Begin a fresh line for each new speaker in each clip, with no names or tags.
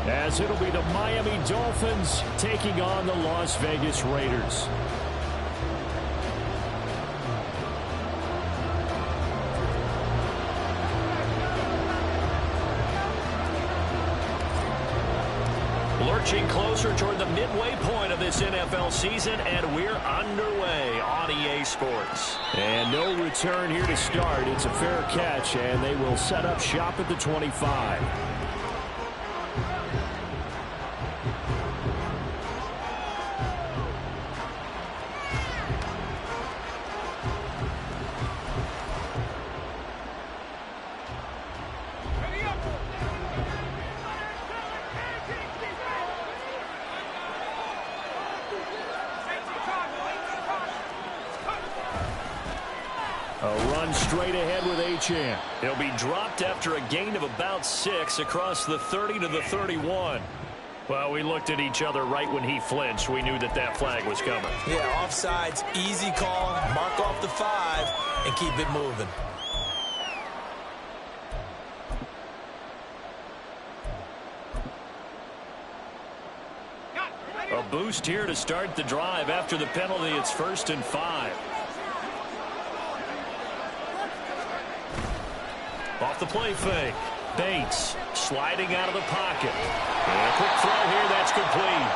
as it'll be the Miami Dolphins taking on the Las Vegas Raiders.
Lurching closer toward the midway point of this NFL season, and we're underway on EA Sports.
And no return here to start. It's a fair catch, and they will set up shop at the 25. A run straight ahead with Achane.
He'll be dropped after a gain of about 6 across the 30 to the 31. Well, we looked at each other right when he flinched. We knew that that flag was coming.
Yeah, offsides, easy call, mark off the 5, and keep it moving.
A boost here to start the drive. After the penalty, it's 1st and 5. Off the play fake. Bates sliding out of the pocket. And a quick throw here. That's complete.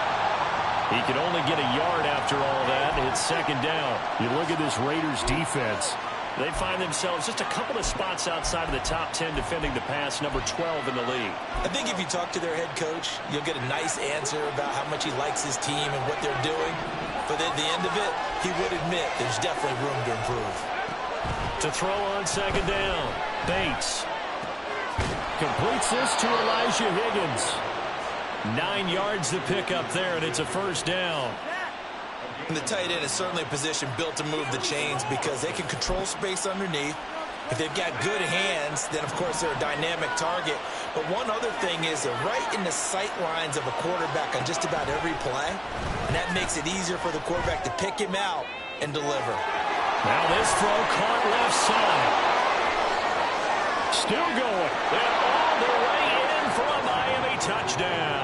He can only get a yard after all that. It's 2nd down.
You look at this Raiders defense.
They find themselves just a couple of spots outside of the top 10 defending the pass, number 12 in the league.
I think if you talk to their head coach, you'll get a nice answer about how much he likes his team and what they're doing. But at the end of it, he would admit there's definitely room to improve.
To throw on 2nd down. Bates
completes this to Elijah Higgins.
9 yards to pick up there, and it's a 1st down.
And the tight end is certainly a position built to move the chains because they can control space underneath. If they've got good hands, then of course they're a dynamic target. But one other thing is they're right in the sight lines of a quarterback on just about every play. And that makes it easier for the quarterback to pick him out and deliver.
Now this throw caught left side.
Still going.
They're all the way in for a Miami touchdown.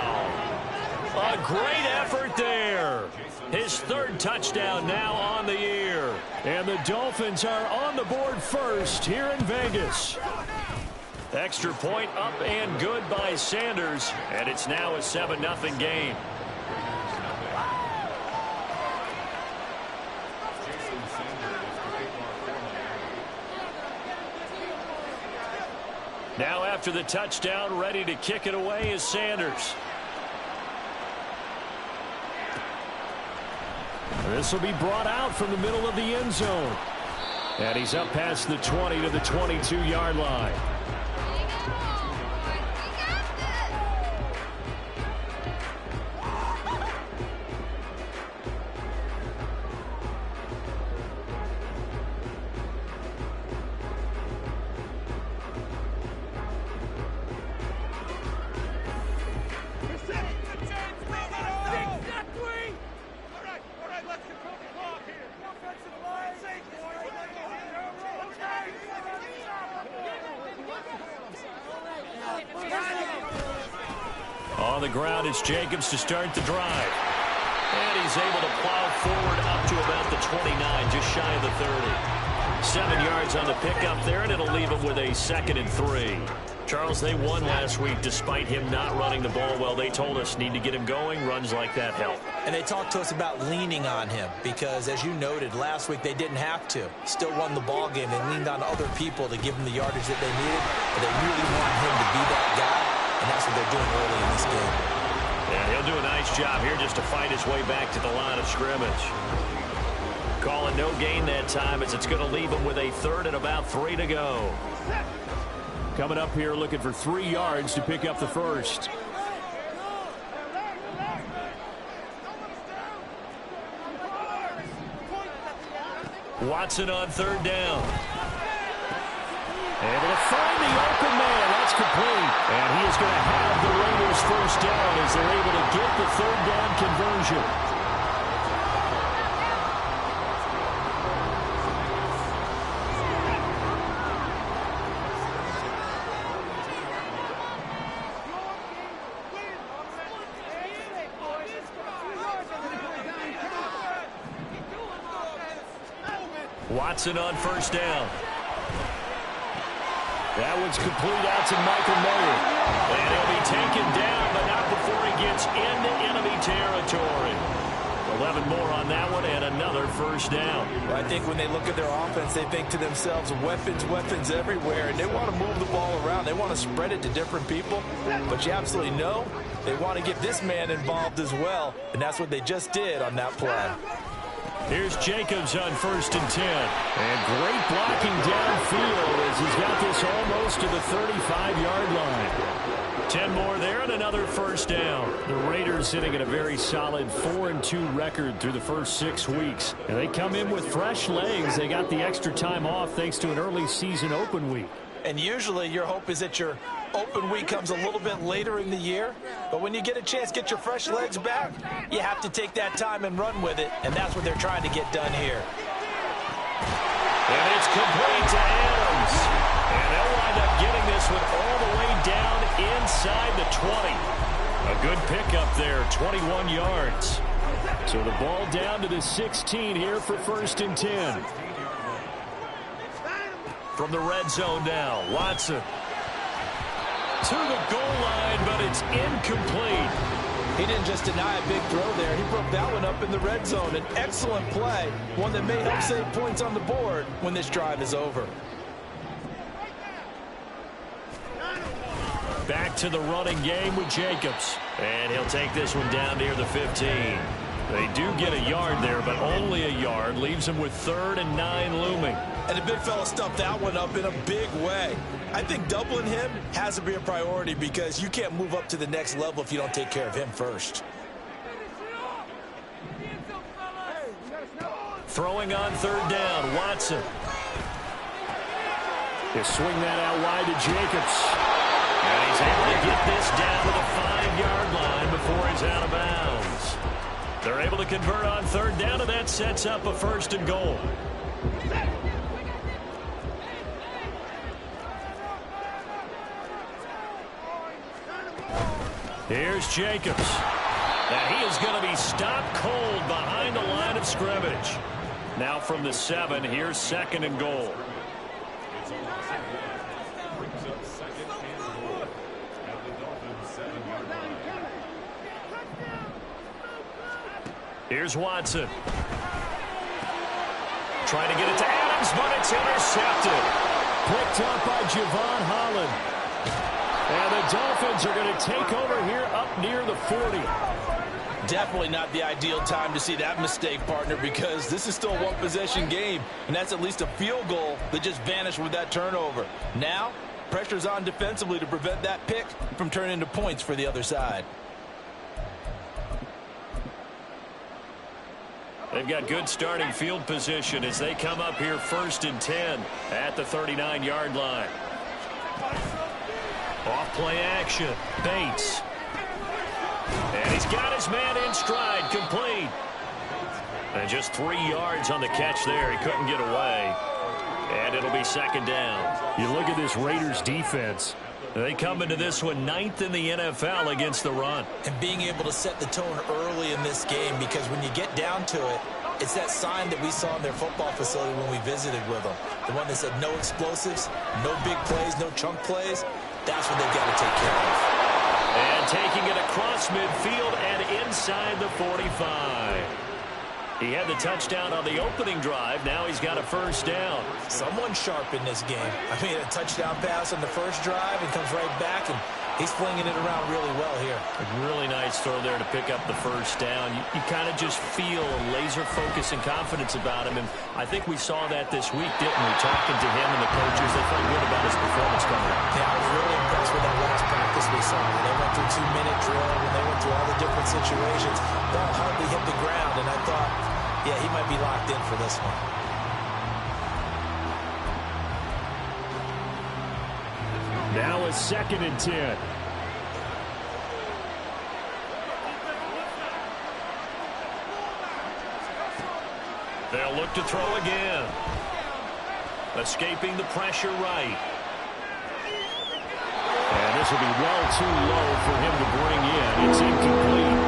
A great effort there. His 3rd touchdown now on the year.
And the Dolphins are on the board first here in Vegas.
Extra point up and good by Sanders. And it's now a 7-0 game. Now after the touchdown, ready to kick it away is Sanders.
This will be brought out from the middle of the end zone. And he's up past the 20 to the 22-yard line.
On the ground, it's Jacobs to start the drive. And he's able to plow forward up to about the 29, just shy of the 30. 7 yards on the pickup there, and it'll leave him with a 2nd and 3. Charles, they won last week despite him not running the ball well. They told us need to get him going. Runs like that help.
And they talked to us about leaning on him because, as you noted, last week they didn't have to. Still won the ball game. They leaned on other people to give them the yardage that they needed. But they really want him to be that guy, and that's what they're doing early in this game.
Yeah, he'll do a nice job here just to fight his way back to the line of scrimmage. Calling no gain that time as it's going to leave him with a 3rd and about 3 to go.
Coming up here looking for 3 yards to pick up the 1st.
Watson on 3rd down.
Able to find the open man. That's complete. And he is going to have the Raiders 1st down as they're able to get the 3rd down conversion.
Watson on first down.
That one's complete out to Michael Mayer.
And he'll be taken down, but not before he gets into enemy territory. 11 more on that one and another first down.
Well, I think when they look at their offense, they think to themselves, weapons, weapons everywhere, and they want to move the ball around. They want to spread it to different people, but you absolutely know they want to get this man involved as well, and that's what they just did on that play.
Here's Jacobs on 1st and 10.
And great blocking downfield as he's got this almost to the 35-yard line.
10 more there and another first down.
The Raiders sitting at a very solid 4-2 record through the first 6 weeks. And they come in with fresh legs. They got the extra time off thanks to an early season open week.
And usually your hope is that your open week comes a little bit later in the year. But when you get a chance to get your fresh legs back, you have to take that time and run with it. And that's what they're trying to get done here.
And it's complete to Adams. And they'll wind up getting this one all the way down inside the 20. A good pickup there, 21 yards.
So the ball down to the 16 here for 1st and 10.
From the red zone now, Watson. To the goal line, but it's incomplete.
He didn't just deny a big throw there. He broke that one up in the red zone. An excellent play, one that may help save points on the board when this drive is over.
Back to the running game with Jacobs. And he'll take this one down near the 15. They do get a yard there, but only a yard. Leaves him with 3rd and 9 looming.
And the big fella stuffed that one up in a big way. I think doubling him has to be a priority because you can't move up to the next level if you don't take care of him first.
Throwing on 3rd down, Watson.
They swing that out wide to Jacobs.
And he's able to get this down to the 5-yard line before he's out of bounds. They're able to convert on 3rd down, and that sets up a 1st and goal. Here's Jacobs. Now he is going to be stopped cold behind the line of scrimmage. Now from the 7, here's 2nd and goal. Here's Watson. Trying to get it to Adams, but it's intercepted.
Picked up by Javon Holland. And the Dolphins are going to take over here up near the 40.
Definitely not the ideal time to see that mistake, partner, because this is still a one-possession game, and that's at least a field goal that just vanished with that turnover. Now, pressure's on defensively to prevent that pick from turning into points for the other side.
They've got good starting field position as they come up here 1st and 10 at the 39-yard line. Off play action, Bates. And he's got his man in stride, complete. And just 3 yards on the catch there. He couldn't get away. And it'll be 2nd down.
You look at this Raiders defense.
They come into this one 9th in the NFL against the run.
And being able to set the tone early in this game, because when you get down to it, it's that sign that we saw in their football facility when we visited with them. The one that said no explosives, no big plays, no chunk plays. That's what they've got to take care of.
And taking it across midfield and inside the 45. He had the touchdown on the opening drive. Now he's got a 1st down.
Someone sharp in this game. I mean, a touchdown pass on the first drive and comes right back, and he's flinging it around really well here.
A really nice throw there to pick up the 1st down. You kind of just feel a laser focus and confidence about him, and I think we saw that this week, didn't we? Talking to him and the coaches, they felt good about his performance coming up.
Yeah, I was really impressed with that last practice we saw. They went through 2-minute drill, and they went through all the different situations. Ball hardly hit the ground, and I thought, yeah, he might be locked in for this one.
Now a 2nd and 10.
They'll look to throw again. Escaping the pressure right.
And this will be well too low for him to bring in. It's incomplete.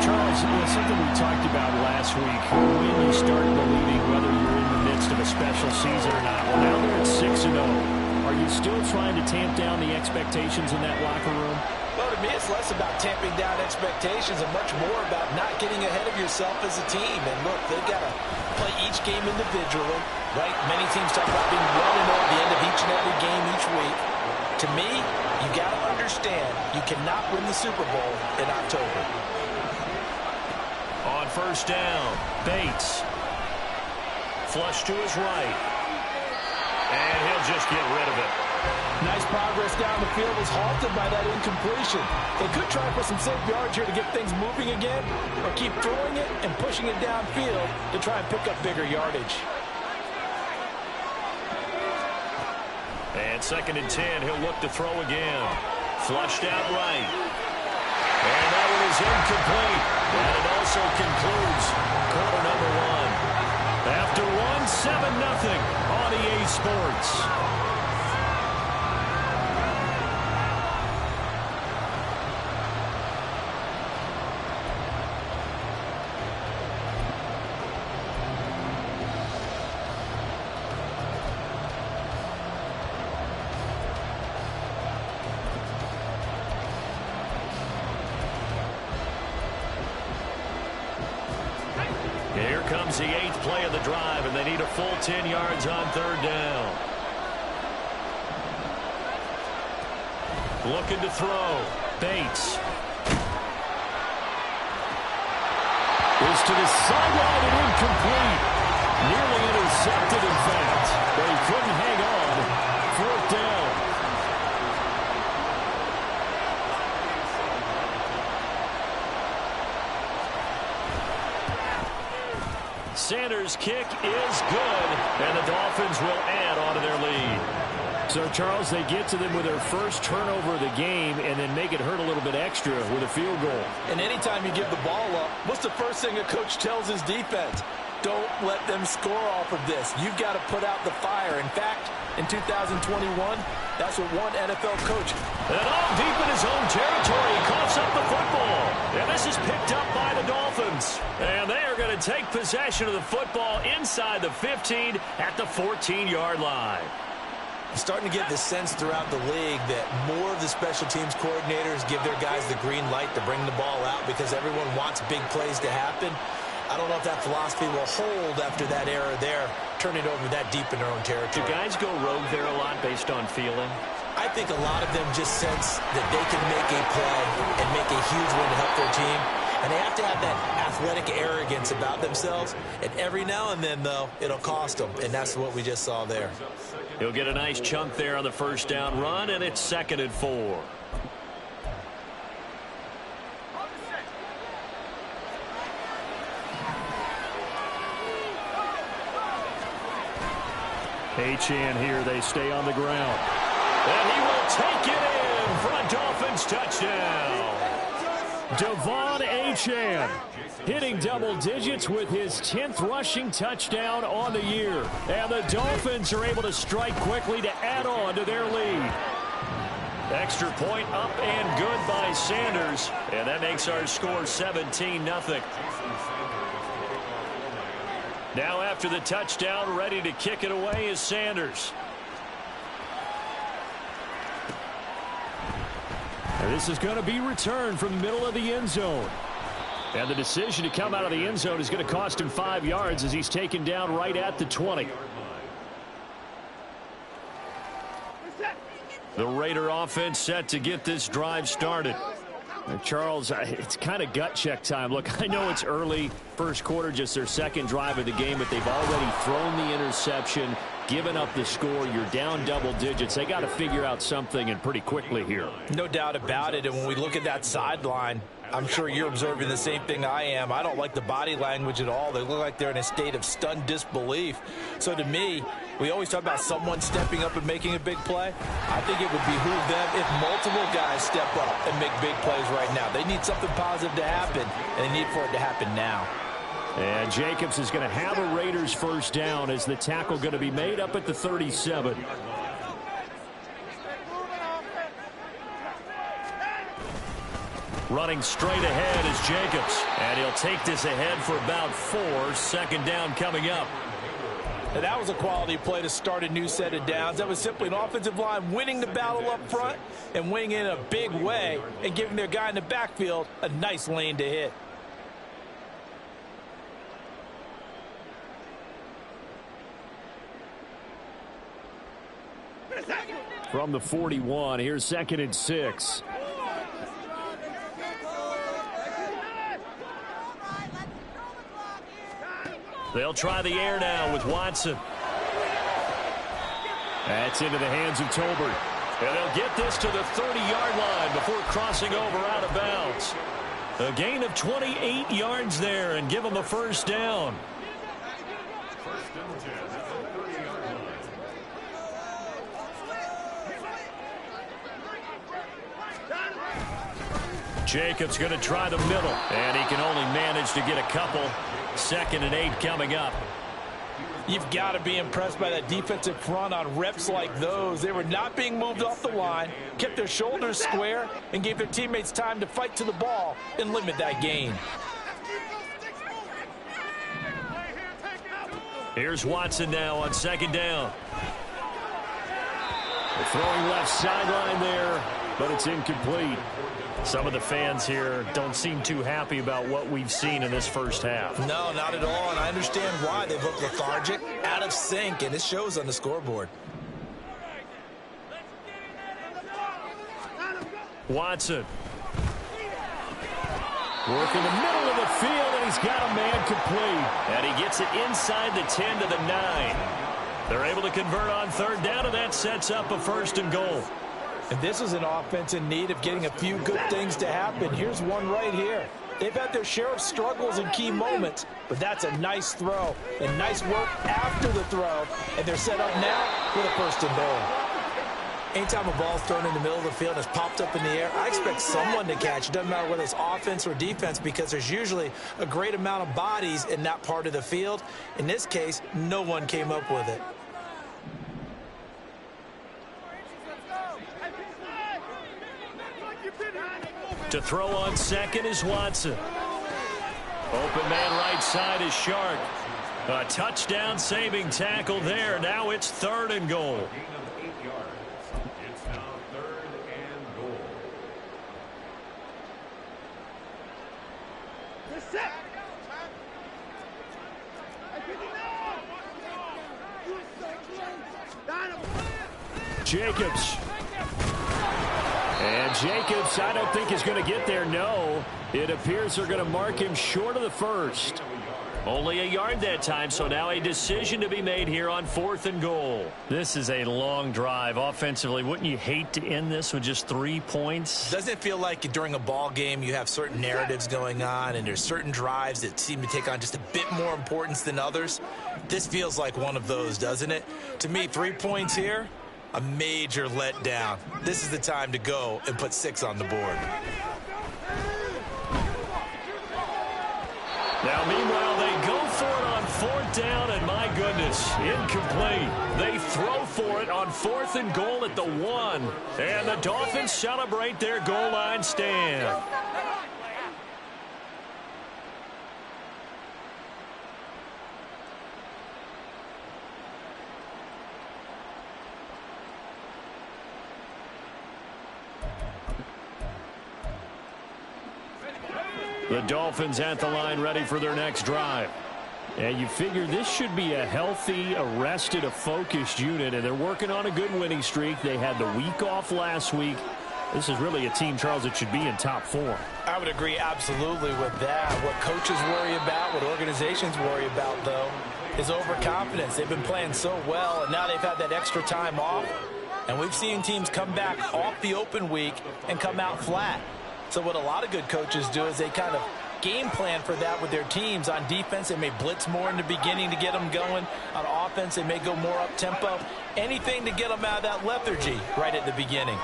Charles, something we talked about last week, when you start believing whether you're in the midst midst of a special season or not? Well, now they're at 6-0. Are you still trying to tamp down the expectations in that locker room?
Well, to me, it's less about tamping down expectations and much more about not getting ahead of yourself as a team. And look, they've got to play each game individually, right? Many teams talk about being 1-0 at the end of each and every game each week. To me, you got to understand you cannot win the Super Bowl in October.
On first down, Bates. Flush to his right. And he'll just get rid of it.
Nice progress down the field was halted by that incompletion. They could try for some safe yards here to get things moving again, or keep throwing it and pushing it downfield to try and pick up bigger yardage.
And 2nd and 10, he'll look to throw again. Flushed out right. And that one is incomplete. And it also concludes quarter number 1.
After one, 7-0 on EA Sports.
Here comes the 8th play of the drive, and they need a full 10 yards on 3rd down. Looking to throw. Bates.
Is to the sideline and incomplete. Nearly intercepted, in fact. But he couldn't hang on. 4th down.
Sanders' kick is good, and the Dolphins will add on to their lead.
So, Charles, they get to them with their first turnover of the game and then make it hurt a little bit extra with a field goal.
And anytime you give the ball up, what's the first thing a coach tells his defense? Don't let them score off of this. You've got to put out the fire. In fact, in 2021, that's what one NFL coach.
And all deep in his own territory, he coughs up the football. And this is picked up by the Dolphins. And they are going to take possession of the football inside the 15 at the 14-yard line.
Starting to get the sense throughout the league that more of the special teams coordinators give their guys the green light to bring the ball out because everyone wants big plays to happen. I don't know if that philosophy will hold after that era there, turning over that deep in their own territory.
Do guys go rogue there a lot based on feeling?
I think a lot of them just sense that they can make a play and make a huge one to help their team. And they have to have that athletic arrogance about themselves. And every now and then, though, it'll cost them. And that's what we just saw there.
He'll get a nice chunk there on the first down run, and it's 2nd and 4.
Achane here. They stay on the ground.
And he will take it in for a Dolphins touchdown.
Devon Achane hitting double digits with his 10th rushing touchdown on the year. And the Dolphins are able to strike quickly to add on to their lead.
Extra point up and good by Sanders. And that makes our score 17-0. Now after the touchdown, ready to kick it away is Sanders.
And this is going to be returned from the middle of the end zone. And the decision to come out of the end zone is going to cost him 5 yards as he's taken down right at the 20.
The Raider offense set to get this drive started.
Now, Charles, it's kind of gut check time. Look, I know it's early, first quarter, just their second drive of the game, but they've already thrown the interception, given up the score. You're down double digits. They got to figure out something, and pretty quickly here.
No doubt about it. And when we look at that sideline, I'm sure you're observing the same thing I am. I don't like the body language at all. They look like they're in a state of stunned disbelief. So to me, we always talk about someone stepping up and making a big play. I think it would behoove them if multiple guys step up and make big plays right now. They need something positive to happen, and they need for it to happen now.
And Jacobs is going to have a Raiders first down as the tackle going to be made up at the 37.
Running straight ahead is Jacobs. And he'll take this ahead for about 4. Second down coming up.
And that was a quality play to start a new set of downs. That was simply an offensive line winning the battle up front and winning in a big way and giving their guy in the backfield a nice lane to hit.
From the 41, here's 2nd and 6.
They'll try the air now with Watson.
That's into the hands of Tolbert.
And they'll get this to the 30-yard line before crossing over out of bounds. A gain of 28 yards there and give them a first down. Jacobs going to try the middle, and he can only manage to get a couple. 2nd and 8 coming up.
You've got to be impressed by that defensive front on reps like those. They were not being moved off the line, kept their shoulders square, and gave their teammates time to fight to the ball and limit that gain.
Here's Watson now on 2nd down.
They're throwing left sideline there, but it's incomplete.
Some of the fans here don't seem too happy about what we've seen in this first half.
No, not at all, and I understand why. They look lethargic, out of sync, and it shows on the scoreboard.
Watson.
Work in the middle of the field, and he's got a man complete.
And he gets it inside the 10 to the 9. They're able to convert on 3rd down, and that sets up a 1st and goal.
And this is an offense in need of getting a few good things to happen. Here's one right here. They've had their share of struggles in key moments, but that's a nice throw and nice work after the throw. And they're set up now with a 1st and goal. Anytime a ball's thrown in the middle of the field and it's popped up in the air, I expect someone to catch. It doesn't matter whether it's offense or defense because there's usually a great amount of bodies in that part of the field. In this case, no one came up with it.
To throw on 2nd is Watson. Open man right side is Shark. A touchdown saving tackle there. Now it's 3rd and goal.
Jacobs. And Jacobs, I don't think is going to get there. No, it appears they're going to mark him short of the 1st.
Only a yard that time, so now a decision to be made here on 4th and goal.
This is a long drive offensively. Wouldn't you hate to end this with just 3 points?
Doesn't it feel like during a ball game you have certain narratives going on and there's certain drives that seem to take on just a bit more importance than others? This feels like one of those, doesn't it? To me, 3 points here, a major letdown. This is the time to go and put 6 on the board.
Now, meanwhile, they go for it on 4th down, and my goodness, incomplete. They throw for it on 4th and goal at the 1, and the Dolphins celebrate their goal line stand.
The Dolphins at the line ready for their next drive. And you figure this should be a healthy, arrested, a focused unit, and they're working on a good winning streak. They had the week off last week. This is really a team, Charles, that should be in top form.
I would agree absolutely with that. What coaches worry about, what organizations worry about, though, is overconfidence. They've been playing so well, and now they've had that extra time off. And we've seen teams come back off the open week and come out flat. So what a lot of good coaches do is they kind of game plan for that with their teams. On defense, they may blitz more in the beginning to get them going. On offense, they may go more up-tempo. Anything to get them out of that lethargy right at the beginning.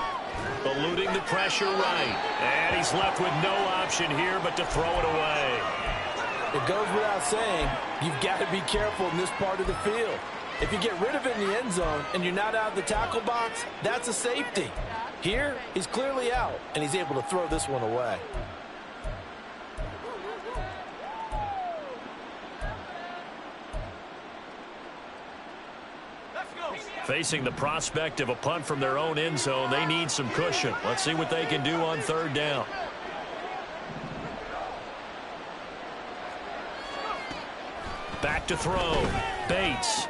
Eluding the pressure right. And he's left with no option here but to throw it away.
It goes without saying, you've got to be careful in this part of the field. If you get rid of it in the end zone and you're not out of the tackle box, that's a safety. Here, he's clearly out, and he's able to throw this one away.
Facing the prospect of a punt from their own end zone, they need some cushion. Let's see what they can do on third down. Back to throw. Bates.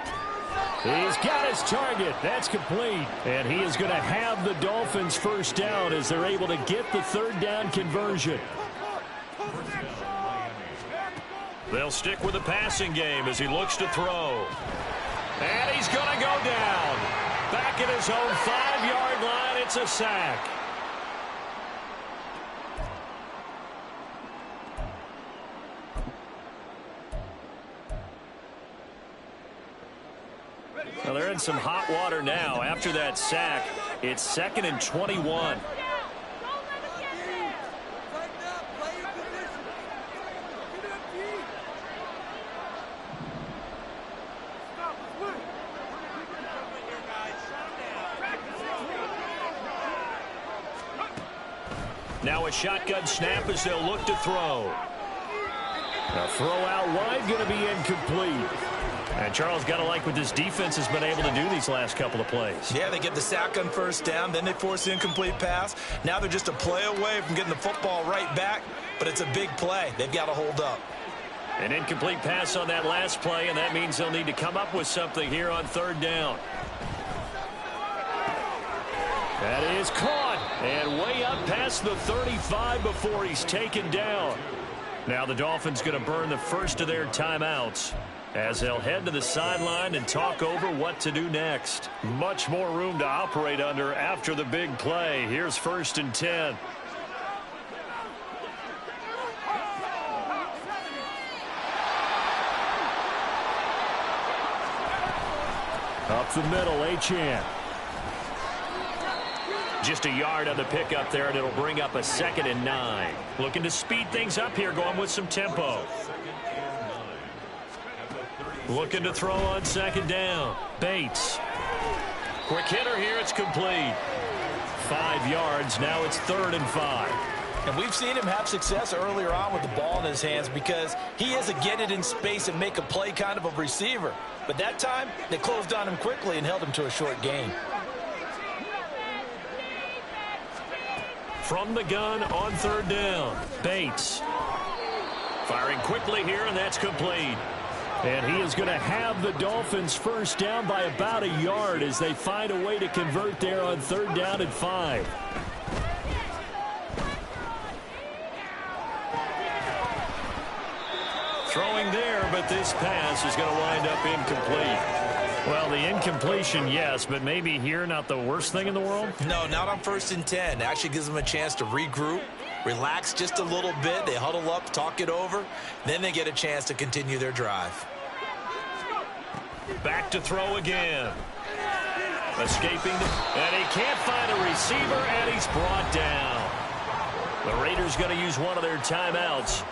He's got his target. That's complete. And he is going to have the Dolphins first down as they're able to get the third down conversion.
They'll stick with the passing game as he looks to throw. And he's going to go down. Back at his own 5-yard line, it's a sack.
Well, they're in some hot water now. After that sack, it's 2nd and 21.
Now a shotgun snap as they'll look to throw.
A throw out wide, going to be incomplete.
And Charles, got to like what this defense has been able to do these last couple of plays.
Yeah, they get the sack on first down, then they force the incomplete pass. Now they're just a play away from getting the football right back, but it's a big play. They've got to hold up.
An incomplete pass on that last play, and that means they'll need to come up with something here on third down.
That is caught, and way up past the 35 before he's taken down.
Now the Dolphins going to burn the first of their timeouts as they'll head to the sideline and talk over what to do next. Much more room to operate under after the big play. Here's 1st and 10.
Up the middle, Achane.
Just a yard on the pickup there, and it'll bring up a 2nd and 9. Looking to speed things up here, going with some tempo. Looking to throw on 2nd down. Bates. Quick hitter here, it's complete. 5 yards, now it's 3rd and 5.
And we've seen him have success earlier on with the ball in his hands because he is a get it in space and make a play kind of a receiver. But that time, they closed on him quickly and held him to a short gain.
From the gun on 3rd down. Bates. Firing quickly here, and that's complete.
And he is going to have the Dolphins first down by about a yard as they find a way to convert there on 3rd down and 5.
Throwing there, but this pass is going to wind up incomplete. Well, the incompletion, yes, but maybe here not the worst thing in the world?
No, not on 1st and 10. It actually gives them a chance to regroup, relax just a little bit. They huddle up, talk it over. Then they get a chance to continue their drive.
Back to throw again. Escaping, and he can't find a receiver, and he's brought down. The Raiders going to use one of their timeouts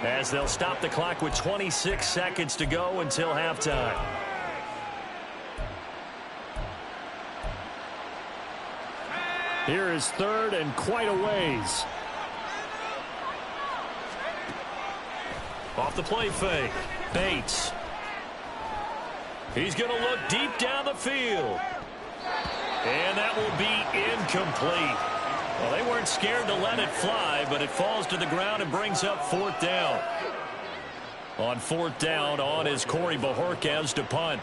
as they'll stop the clock with 26 seconds to go until halftime.
Here is 3rd and quite a ways.
Off the play fake. Bates. He's going to look deep down the field. And that will be incomplete. Well, they weren't scared to let it fly, but it falls to the ground and brings up 4th down. On 4th down, on is Corey Bojorquez to punt.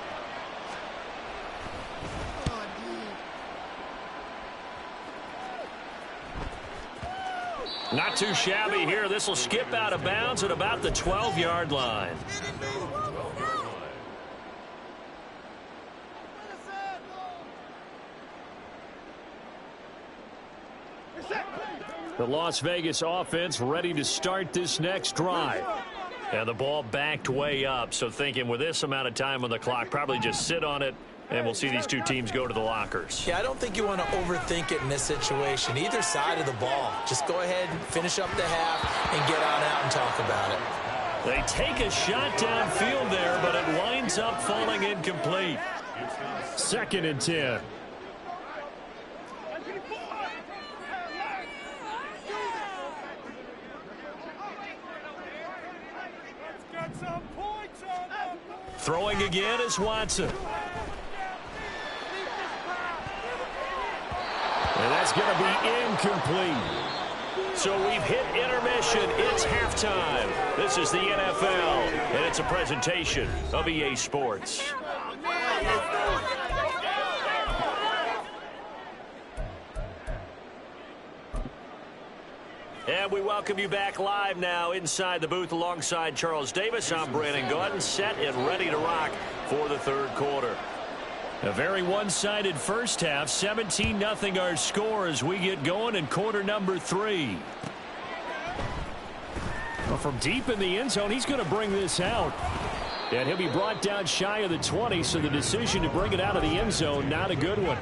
Not too shabby here. This will skip out of bounds at about the 12-yard line.
The Las Vegas offense ready to start this next drive.
And the ball backed way up, so thinking with this amount of time on the clock, probably just sit on it, and we'll see these two teams go to the lockers.
Yeah, I don't think you want to overthink it in this situation. Either side of the ball. Just go ahead and finish up the half and get on out and talk about it.
They take a shot downfield there, but it winds up falling incomplete.
2nd and 10.
Throwing again is Watson.
is going to be incomplete.
So we've hit intermission. It's halftime. This is the NFL, and it's a presentation of EA Sports. And we welcome you back live now inside the booth alongside Charles Davis. I'm Brandon Gaudin, set and ready to rock for the third quarter.
A very one-sided first half. 17-0 our score as we get going in quarter number 3. Well, from deep in the end zone, he's going to bring this out. And he'll be brought down shy of the 20, so the decision to bring it out of the end zone, not a good one.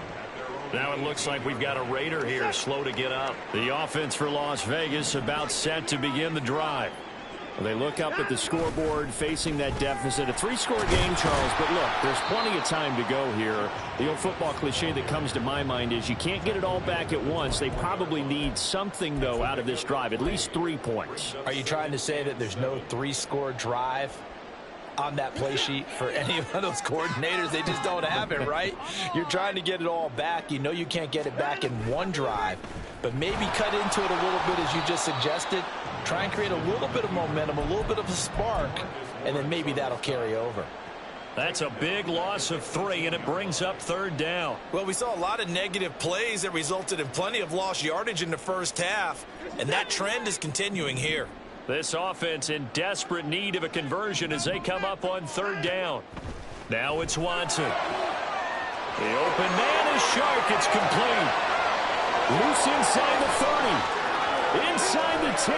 Now it looks like we've got a Raider here, slow to get up.
The offense for Las Vegas about set to begin the drive. Well, they look up at the scoreboard facing that deficit. A 3-score game, Charles, but look, there's plenty of time to go here. The old football cliche that comes to my mind is you can't get it all back at once. They probably need something, though, out of this drive, at least 3 points.
Are you trying to say that there's no 3-score drive on that play sheet for any of those coordinators? They just don't have it, right? You're trying to get it all back. You know you can't get it back in one drive, but maybe cut into it a little bit as you just suggested. Try and create a little bit of momentum, a little bit of a spark, and then maybe that'll carry over.
That's a big loss of 3, and it brings up third down.
Well, we saw a lot of negative plays that resulted in plenty of lost yardage in the first half, and that trend is continuing here.
This offense in desperate need of a conversion as they come up on third down. Now it's Watson. The open man is Shark. It's complete.
Loose inside the 30. Inside the 10.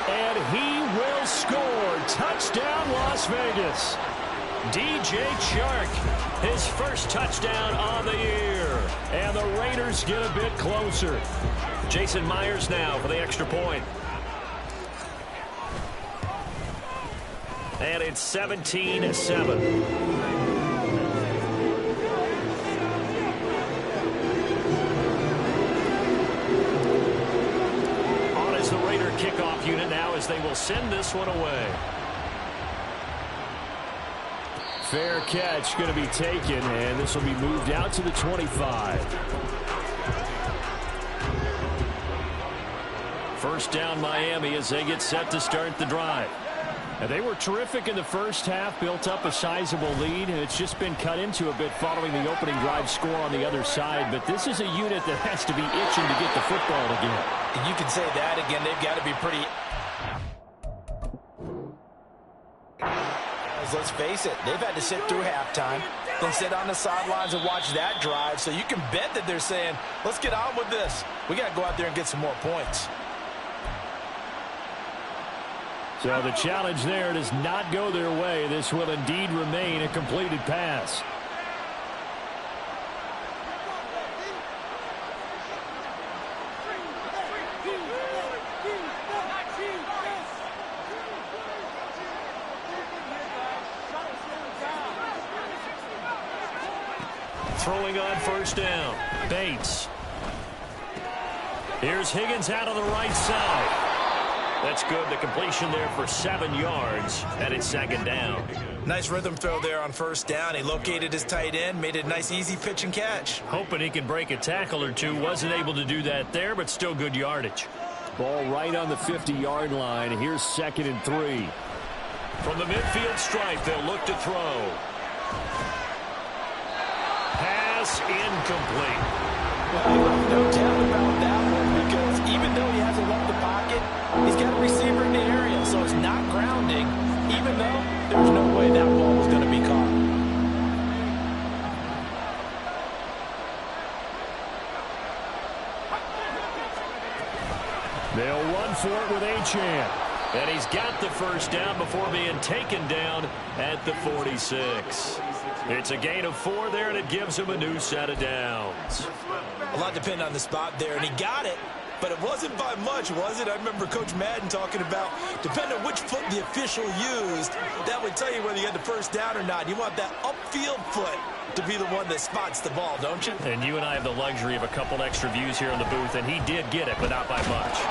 And he will score. Touchdown, Las Vegas.
DJ Chark, his first touchdown on the year.
And the Raiders get a bit closer.
Jason Myers now for the extra point. And it's 17-7. On is the Raider kickoff unit now as they will send this one away.
Fair catch going to be taken, and this will be moved out to the 25. First down Miami as they get set to start the drive. And they were terrific in the first half, built up a sizable lead, and it's just been cut into a bit following the opening drive score on the other side. But this is a unit that has to be itching to get the football again.
And you can say that again. They've got to be pretty... Let's face it, they've had to sit through halftime, then sit on the sidelines and watch that drive. So you can bet that they're saying, let's get on with this. We got to go out there and get some more points.
So the challenge there does not go their way. This will indeed remain a completed pass.
Throwing on first down. Bates. Here's Higgins out on the right side. That's good. The completion there for 7 yards, and it's second down.
Nice rhythm throw there on first down. He located his tight end, made it a nice, easy pitch and catch.
Hoping he can break a tackle or two. Wasn't able to do that there, but still good yardage.
Ball right on the 50-yard line. Here's 2nd and 3.
From the midfield stripe, they'll look to throw. Pass incomplete.
No doubt about that one, because even though he hasn't left the pocket, he's got a receiver in the area, so it's not grounding, even though there's no way that ball was going to be caught.
They'll run for it with Achane.
And he's got the first down before being taken down at the 46. It's a gain of 4 there, and it gives him a new set of downs.
A lot depended on the spot there, and he got it. But it wasn't by much, was it? I remember Coach Madden talking about, depending on which foot the official used, that would tell you whether you had the first down or not. You want that upfield foot to be the one that spots the ball, don't you?
And you and I have the luxury of a couple extra views here in the booth, and he did get it, but not by much.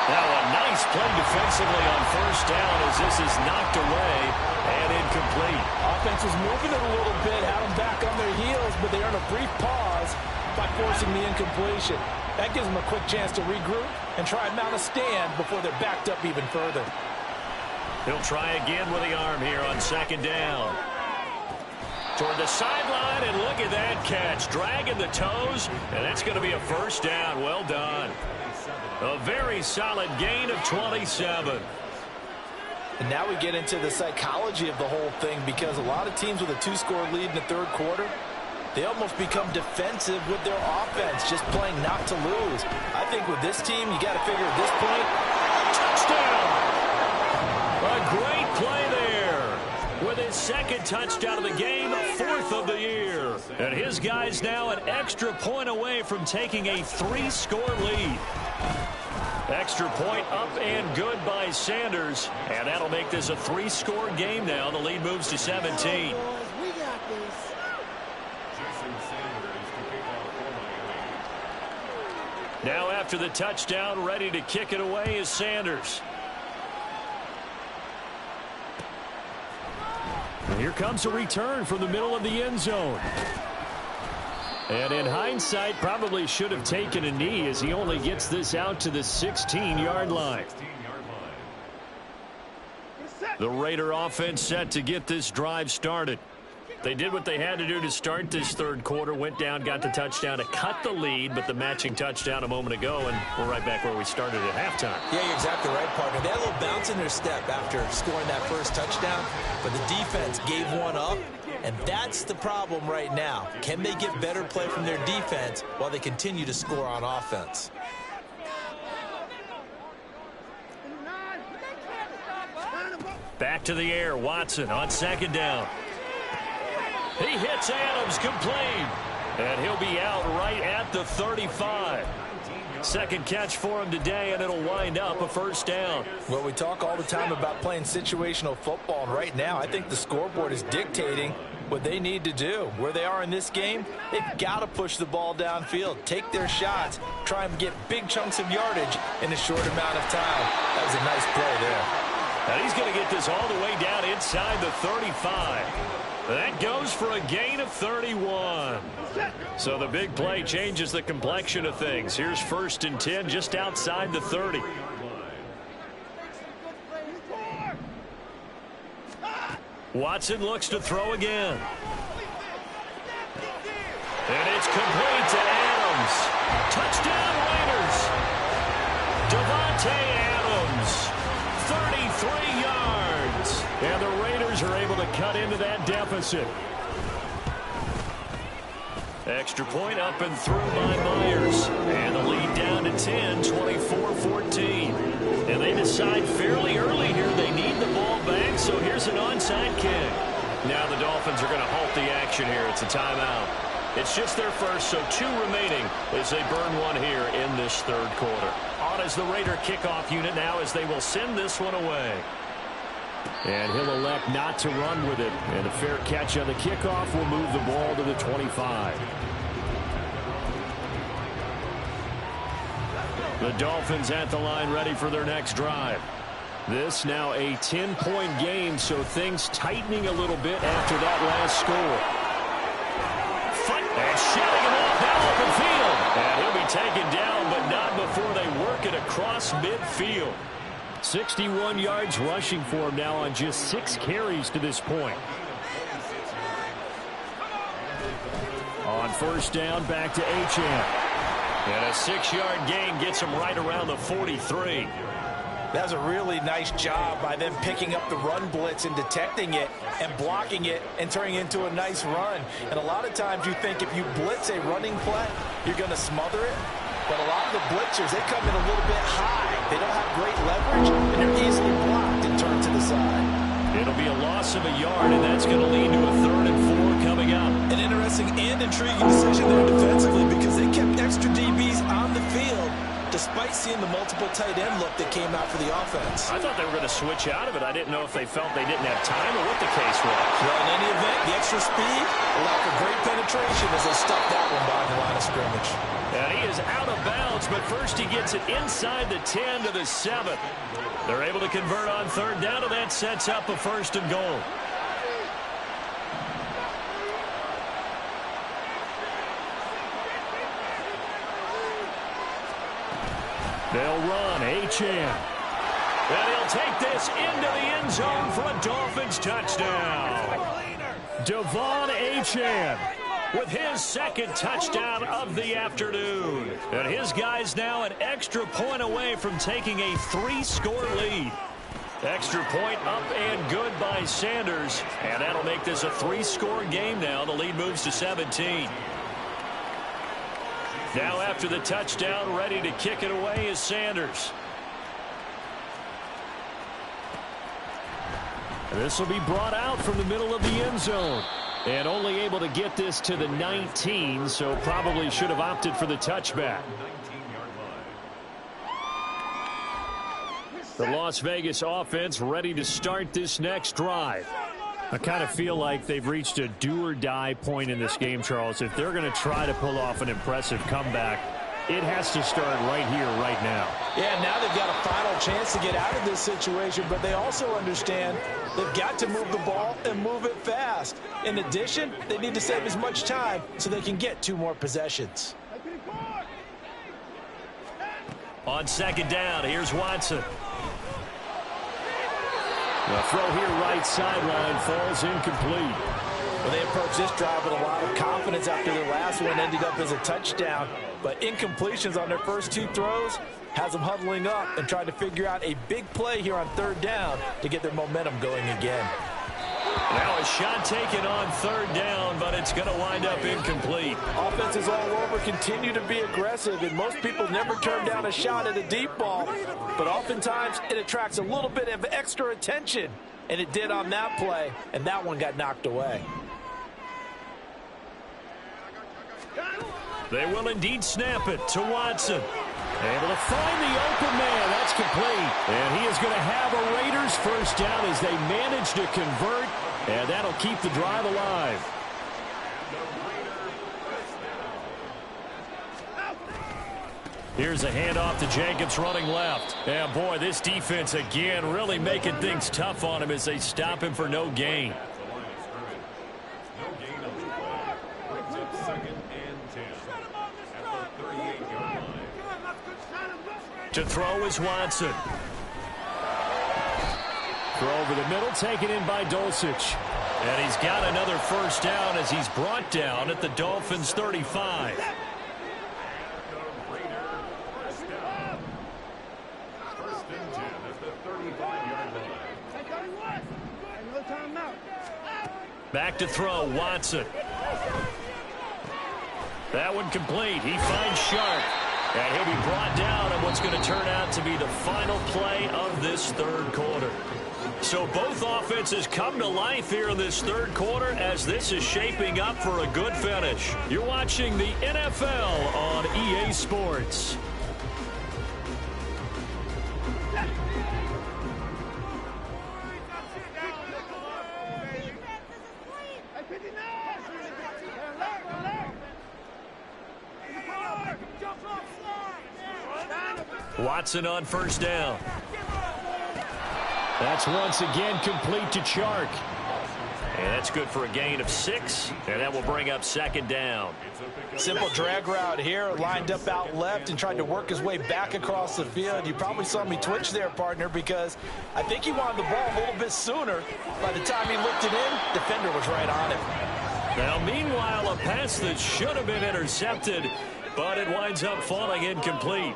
Now a nice play defensively on first down as this is knocked away and incomplete.
Offense was moving it a little bit, had them back on their heels, but they earned a brief pause. by forcing the incompletion. That gives them a quick chance to regroup and try and mount a stand before they're backed up even further.
He'll try again with the arm here on second down. Toward the sideline, and look at that catch. Dragging the toes, and that's going to be a first down. Well done. A very solid gain of 27.
And now we get into the psychology of the whole thing, because a lot of teams with a two-score lead in the third quarter, they almost become defensive with their offense, just playing not to lose. I think with this team, you got to figure at this point,
touchdown! A great play there. With his second touchdown of the game, fourth of the year. And his guys now an extra point away from taking a 3-score lead. Extra point up and good by Sanders. And that'll make this a 3-score game now. The lead moves to 17. Now after the touchdown, ready to kick it away is Sanders.
And here comes a return from the middle of the end zone. And in hindsight, probably should have taken a knee, as he only gets this out to the 16-yard line. The Raider offense set to get this drive started. They did what they had to do to start this third quarter, went down, got the touchdown to cut the lead, but the matching touchdown a moment ago, and we're right back where we started at halftime.
Yeah, you're exactly right, partner. They had a little bounce in their step after scoring that first touchdown, but the defense gave one up, and that's the problem right now. Can they get better play from their defense while they continue to score on offense?
Back to the air, Watson on second down. He hits Adams, complete. And he'll be out right at the 35. Second catch for him today, and it'll wind up a first down.
Well, we talk all the time about playing situational football, and right now I think the scoreboard is dictating what they need to do. Where they are in this game, they've got to push the ball downfield, take their shots, try and get big chunks of yardage in a short amount of time. That was a nice play there.
And he's going to get this all the way down inside the 35. That goes for a gain of 31. So the big play changes the complexion of things. Here's 1st and 10 just outside the 30. Watson looks to throw again. And it's complete to Adams. Touchdown Raiders. Devontae Adams. 33 yards. And the Raiders are able to cut into that deficit. Extra point up and through by Myers. And the lead down to 10, 24-14. And they decide fairly early here they need the ball back, so here's an onside kick. Now the Dolphins are going to halt the action here. It's a timeout. It's just their first, so 2 remaining as they burn one here in this third quarter. On is the Raider kickoff unit now as they will send this one away.
And he'll elect not to run with it. And a fair catch on the kickoff will move the ball to the 25. The Dolphins at the line ready for their next drive. This now a 10-point game, so things tightening a little bit after that last score.
And shutting him off now open field. And he'll be taken down, but not before they work it across midfield.
61 yards rushing for him now on just 6 carries to this point. On first down, back to Achane.
And a 6-yard gain gets him right around the 43.
That's a really nice job by them picking up the run blitz and detecting it and blocking it and turning it into a nice run. And a lot of times you think if you blitz a running play, you're going to smother it. But a lot of the blitzers, they come in a little bit high. They don't have great leverage, and they're easily blocked and turned to the side.
It'll be a loss of a yard, and that's going to lead to a 3rd and 4 coming up.
An interesting and intriguing decision there defensively, because they kept extra DBs on the field despite seeing the multiple tight end look that came out for the offense.
I thought they were going to switch out of it. I didn't know if they felt they didn't have time or what the case was.
Well, in any event, the extra speed allowed for great penetration as they stuffed that one behind the line of scrimmage.
And he is out of bounds, but first he gets it inside the 10 to the 7. They're able to convert on 3rd down, and that sets up a 1st and goal.
They'll run. Achane. And he'll take this into the end zone for a Dolphins touchdown. Devon Achane with his second touchdown of the afternoon. And his guys now an extra point away from taking a 3-score lead. Extra point up and good by Sanders. And that'll make this a 3-score game now. The lead moves to 17. Now after the touchdown, ready to kick it away is Sanders. This will be brought out from the middle of the end zone. And only able to get this to the 19, so probably should have opted for the touchback. The Las Vegas offense ready to start this next drive. I kind of feel like they've reached a do-or-die point in this game, Charles. If they're going to try to pull off an impressive comeback, it has to start right here, right now.
Yeah, now they've got a final chance to get out of this situation, but they also understand they've got to move the ball and move it fast. In addition, they need to save as much time so they can get 2 more possessions.
On second down, here's Watson. The throw here right sideline falls incomplete.
Well, they approached this drive with a lot of confidence after their last one ended up as a touchdown. But incompletions on their first 2 throws has them huddling up and trying to figure out a big play here on third down to get their momentum going again.
Now a shot taken on third down, but it's going to wind up incomplete.
Offenses all over continue to be aggressive, and most people never turn down a shot at a deep ball. But oftentimes it attracts a little bit of extra attention, and it did on that play, and that one got knocked away.
They will indeed snap it to Watson. Able to find the open man. That's complete. And he is going to have a Raiders first down as they manage to convert. And that'll keep the drive alive. Here's a handoff to Jacobs running left. And boy, this defense again really making things tough on him as they stop him for no gain. To throw is Watson. Throw over the middle, taken in by Dulcich. And he's got another first down as he's brought down at the Dolphins' 35. Back to throw, Watson. That one complete. He finds Sharp. And he'll be brought down on what's going to turn out to be the final play of this third quarter. So both offenses come to life here in this third quarter as this is shaping up for a good finish. You're watching the NFL on EA Sports. Watson on first down. That's once again complete to Chark. And that's good for a gain of 6. And that will bring up second down.
Simple drag route here, lined up out left and tried to work his way back across the field. You probably saw me twitch there, partner, because I think he wanted the ball a little bit sooner. By the time he looked it in, defender was right on it.
Now, meanwhile, a pass that should have been intercepted, but it winds up falling incomplete.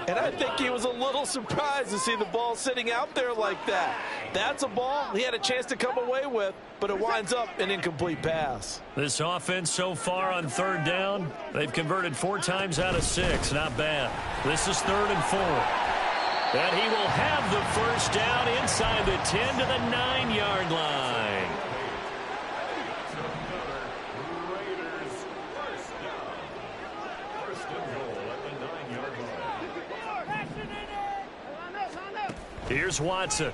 And I think he was a little surprised to see the ball sitting out there like that. That's a ball he had a chance to come away with, but it winds up an incomplete pass.
This offense so far on third down, they've converted 4 times out of 6. Not bad. This is 3rd and 4. And he will have the first down inside the 10 to the 9-yard line. Here's Watson.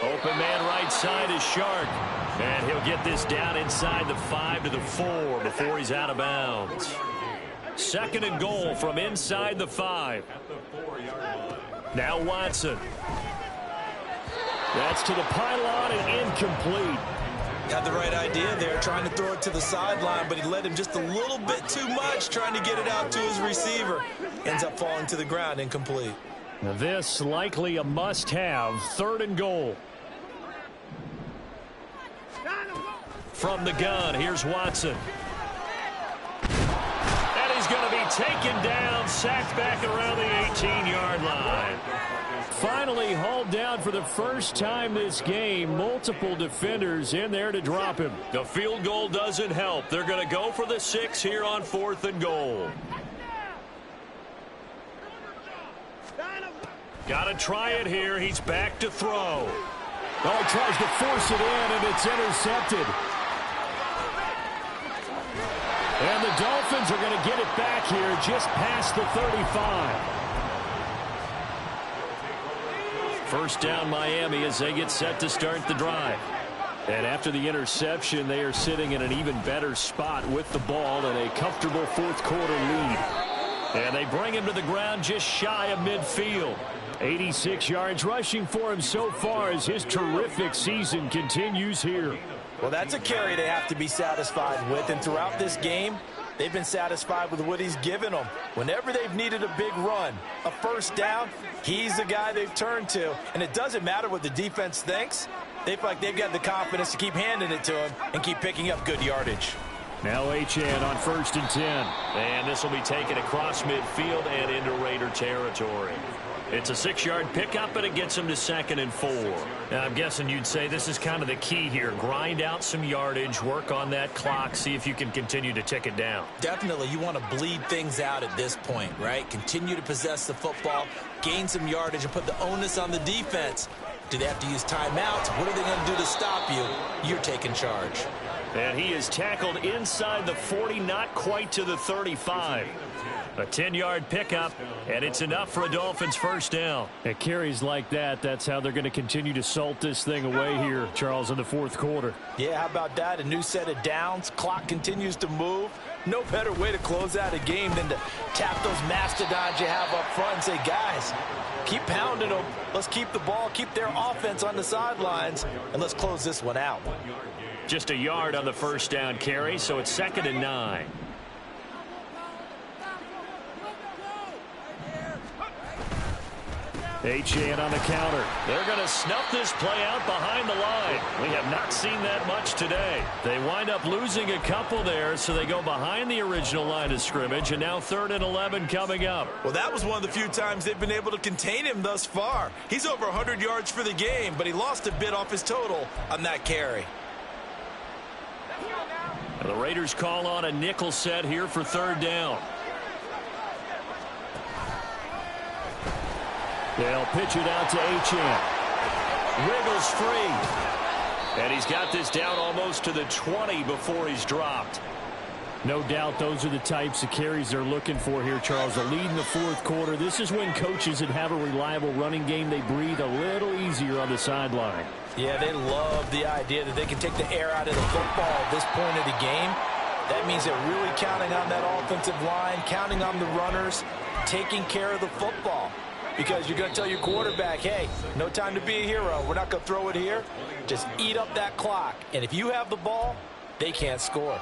Open man right side is Shark. And he'll get this down inside the 5 to the 4 before he's out of bounds. 2nd and goal from inside the 5. Now Watson. That's to the pylon and incomplete.
Had the right idea there, trying to throw it to the sideline, but he led him just a little bit too much, trying to get it out to his receiver. Ends up falling to the ground, incomplete.
Now this likely a must-have, 3rd and goal.
From the gun, here's Watson. And he's going to be taken down, sacked back around the 18-yard line.
Finally hauled down for the first time this game. Multiple defenders in there to drop him.
The field goal doesn't help. They're going to go for the 6 here on 4th and goal. Got to try it here. He's back to throw.
Oh, he tries to force it in, and it's intercepted. And the Dolphins are going to get it back here just past the 35.
First down Miami as they get set to start the drive.
And after the interception, they are sitting in an even better spot with the ball and a comfortable 4th quarter lead.
And they bring him to the ground just shy of midfield.
86 yards rushing for him so far as his terrific season continues here.
Well, that's a carry they have to be satisfied with, and throughout this game, they've been satisfied with what he's given them. Whenever they've needed a big run, a first down, he's the guy they've turned to. And it doesn't matter what the defense thinks. They feel like they've got the confidence to keep handing it to him and keep picking up good yardage.
Now Achane on 1st and 10.
And this will be taken across midfield and into Raider territory. It's a 6-yard pickup, and it gets him to 2nd and 4. Now, I'm guessing you'd say this is kind of the key here. Grind out some yardage, work on that clock, see if you can continue to tick it down.
Definitely, you want to bleed things out at this point, right? Continue to possess the football, gain some yardage, and put the onus on the defense. Do they have to use timeouts? What are they going to do to stop you? You're taking charge.
And he is tackled inside the 40, not quite to the 35. A 10-yard pickup, and it's enough for a Dolphins first down.
At carries like that, that's how they're going to continue to salt this thing away here, Charles, in the 4th quarter.
Yeah, how about that? A new set of downs. Clock continues to move. No better way to close out a game than to tap those mastodons you have up front and say, guys, keep pounding them. Let's keep the ball, keep their offense on the sidelines, and let's close this one out.
Just a yard on the first down carry, so it's 2nd and 9.
Achane on the counter.
They're going to snuff this play out behind the line. We have not seen that much today. They wind up losing a couple there, so they go behind the original line of scrimmage, and now 3rd and 11 coming up.
Well, that was one of the few times they've been able to contain him thus far. He's over 100 yards for the game, but he lost a bit off his total on that carry.
The Raiders call on a nickel set here for 3rd down.
They'll pitch it out to Achane.
Wiggles free. And he's got this down almost to the 20 before he's dropped.
No doubt those are the types of carries they're looking for here, Charles. A lead in the 4th quarter. This is when coaches that have a reliable running game, they breathe a little easier on the sideline.
Yeah, they love the idea that they can take the air out of the football at this point of the game. That means they're really counting on that offensive line, counting on the runners, taking care of the football. Because you're going to tell your quarterback, hey, no time to be a hero. We're not going to throw it here. Just eat up that clock. And if you have the ball, they can't score.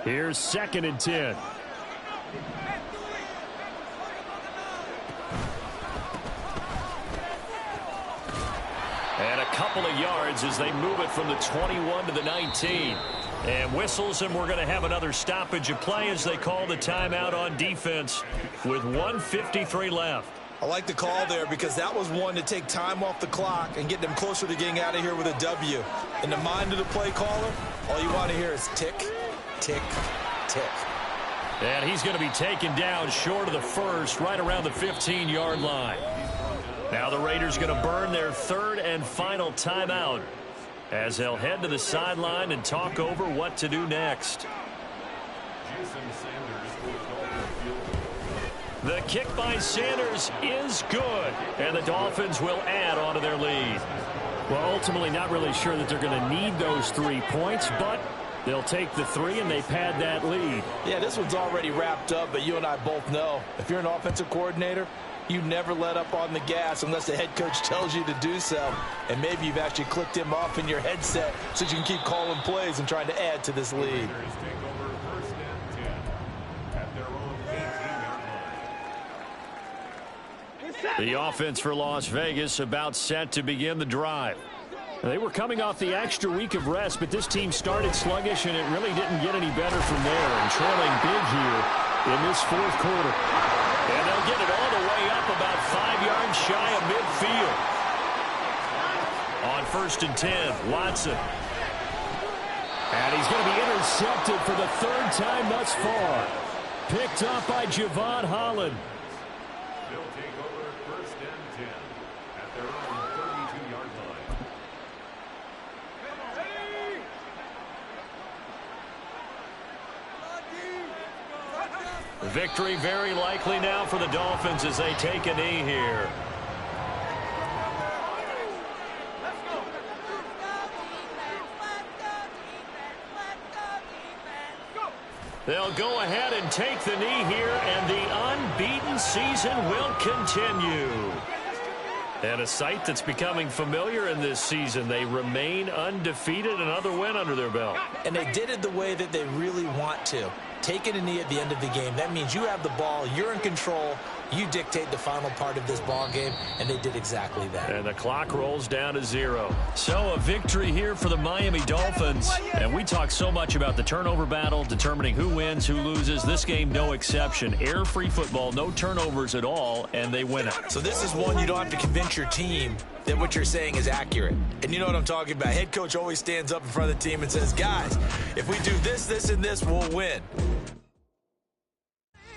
Here's 2nd and 10.
And a couple of yards as they move it from the 21 to the 19. And whistles, and we're going to have another stoppage of play as they call the timeout on defense with 1:53 left.
I like the call there because that was one to take time off the clock and get them closer to getting out of here with a W. In the mind of the play caller, all you want to hear is tick, tick, tick.
And he's going to be taken down short of the first, right around the 15-yard line. Now the Raiders going to burn their 3rd and final timeout as they'll head to the sideline and talk over what to do next. The kick by Sanders is good, and the Dolphins will add on to their lead.
Well, ultimately not really sure that they're going to need those 3 points, but They'll take the 3, and they pad that lead.
Yeah, this one's already wrapped up, but you and I both know if you're an offensive coordinator, you never let up on the gas unless the head coach tells you to do so. And maybe you've actually clicked him off in your headset so you can keep calling plays and trying to add to this lead.
The offense for Las Vegas about set to begin the drive. They were coming off the extra week of rest, but this team started sluggish, and it really didn't get any better from there. And trailing big here in this fourth quarter.
And they'll get it all the way up about 5 yards shy of midfield. On 1st and 10, Watson.
And he's going to be intercepted for the 3rd time thus far. Picked up by Javon Holland.
They'll take over 1st and 10 at their own 32-yard line.
Victory very likely now for the Dolphins as they take a knee here. They'll go ahead and take the knee here, and the unbeaten season will continue. And a sight that's becoming familiar in this season. They remain undefeated, another win under their belt.
And they did it the way that they really want to. Taking a knee at the end of the game, that means you have the ball, you're in control, you dictate the final part of this ball game, and they did exactly that.
And the clock rolls down to 0. So a victory here for the Miami Dolphins. And we talk so much about the turnover battle, determining who wins, who loses. This game, no exception. Air-free football, no turnovers at all, and they win it.
So this is one you don't have to convince your team that what you're saying is accurate. And you know what I'm talking about. Head coach always stands up in front of the team and says, guys, if we do this, this, and this, we'll win.